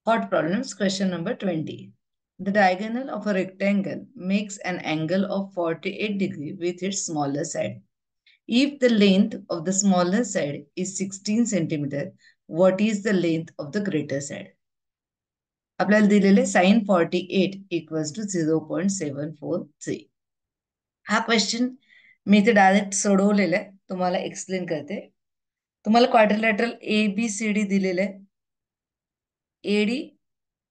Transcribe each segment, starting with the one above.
Hot problems, question number 20. The diagonal of a rectangle makes an angle of 48 degree with its smaller side. If the length of the smaller side is 16 centimeter, what is the length of the greater side? आपल्याला दिलेले sin 48 equals to 0.743. हा question मी इथे direct सोडवलेला आहे, तुम्हाला explain करते. तुम्हाला quadrilateral ABCD दिलेलं आहे. AD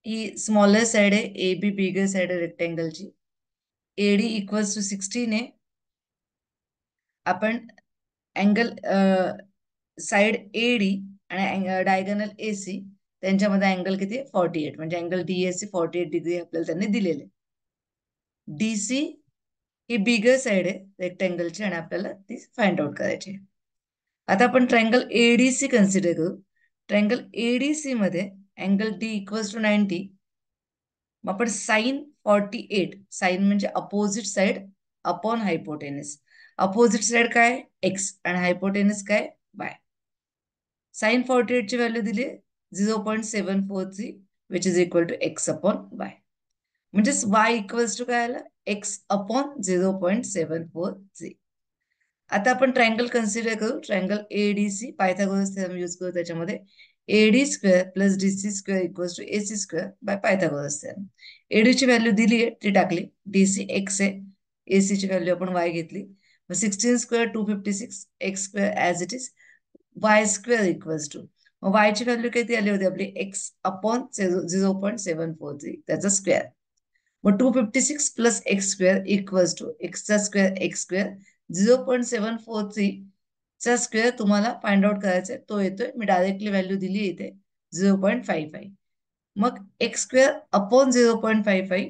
ही स्मॉलर साइड आहे, AB बिगर साइड आहे रेक्टँगलची. AD इक्वल्स टू 16 आहे. आपण अँगल साइड AD आणि डायगोनल AC त्यांच्यामध्ये अँगल किती 48, म्हणजे अँगल DAC 48 डिग्री आपल्याला त्यांनी दिलेले. DC ही बिगर साइड आहे रेक्टँगलची आणि आपल्याला ती फाइंड आउट करायची. आता आपण ट्रायंगल ADC कन्सिडर करू. ट्रायंगल ADC मध्ये अँगल D इक्वल्स टू 90. मग आपण साइन 48, साइन म्हणजे opposite side upon hypotenuse. Opposite side काय एक्स आणि हायपोटेनस काय वाय. साइन 48 ची व्हॅल्यू दिली 0.743 which is equal to x upon y. म्हणजेच वाय इक्वल्स टू काय आलं एक्स अपॉन 0.743. आता आपण ट्रायंगल कन्सिडर करू. Triangle ADC Pythagoras theorem use करू. त्याच्यामध्ये AD square plus DC square equals to AC square by Pythagoras theorem. AD ची value दिली आहे ती टाकली. DC एक्स आहे, AC ची व्हॅल्यू आपण वाय घेतली. मग 16 square 256, x square as it is, y square equals to, मग वाय ची व्हॅल्यू किती आली होती आपली एक्स अपॉन 0.743 त्याचा स्क्वेअर. मग 256 plus x square equals to एक्सचा स्क्वेअर एक्स स्क्वेअर 0.743 चा स्क्वेअर तुम्हाला फाइंड आउट करायचा आहे. तो येतोय, मी डायरेक्टली व्हॅल्यू दिली इथे 0.55. मग x square upon 0.55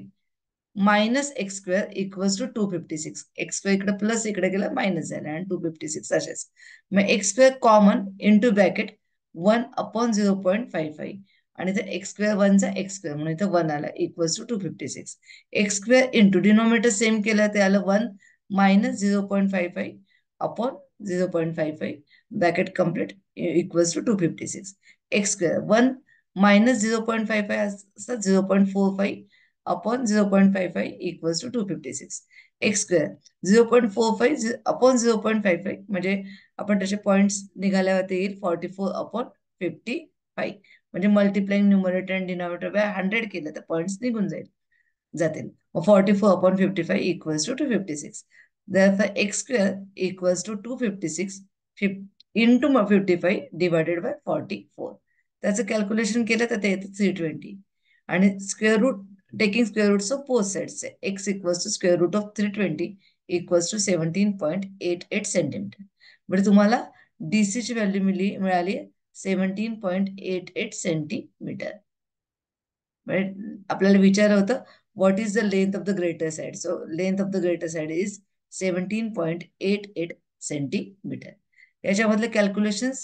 minus x square equals to 256. X square इकडे प्लस इकडे गेला मायनस झाला आणि 256 असेच. मग x square common into bracket 1 upon 0.55 आणि इथे एक्स स्क्वेअर 1 चा एक्स स्क्वेअर म्हणून इथे 1 आला equals to 256. X square into denominator same केलं ते आलं 1 minus 0.55 upon 0.55 bracket complete equals to 256. X square 1 minus 0.55 असतं 0.45 upon 0.55 equals to 256. X square 0.45 upon 0.55 म्हणजे आपण त्याचे पॉइंट्स निघाल्यावरती येईल 44 अपॉन 55. म्हणजे मल्टिप्लाइंग न्यूमरेटर आणि डिनॉमिनेटर बाय 100 केलं तर पॉइंट्स निघून जातील. मग 44 upon 55 equals to 256. Therefore, x square equals to 256 into 55 divided by 44. त्याचं कॅल्क्युलेशन केलं तर ते येतं 320 आणि square root taking square roots of both sides x equals to square root of 320 equals to 17.88 centimetre. म्हणजे तुम्हाला DC ची व्हॅल्यू मिळाली 17.88 सेंटीमीटर. म्हणजे आपल्याला विचारलं होतं what is the length of the greater side. So length of the greater side is 17.88 centimetre. याच्यामधले calculations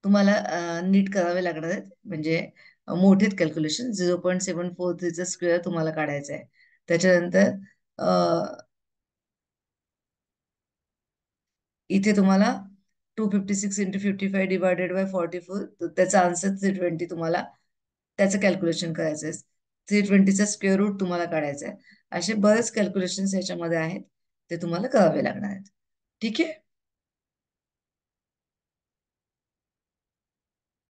तुम्हाला नीट करावे लागणार आहेत, म्हणजे मोठे कॅल्क्युलेशन. 0.743 चा स्क्वेअर तुम्हाला काढायचा आहे. त्याच्यानंतर इथे तुम्हाला 256 इंटू 55 डिवायडेड बाय 44 त्याचा आन्सर 320 तुम्हाला त्याचं कॅल्क्युलेशन करायचं आहे. 320चा स्क्वेअर रूट तुम्हाला काढायचा आहे. असे बरेच कॅल्क्युलेशन्स याच्यामध्ये आहेत, ते तुम्हाला करावे लागणार आहेत. ठीक आहे.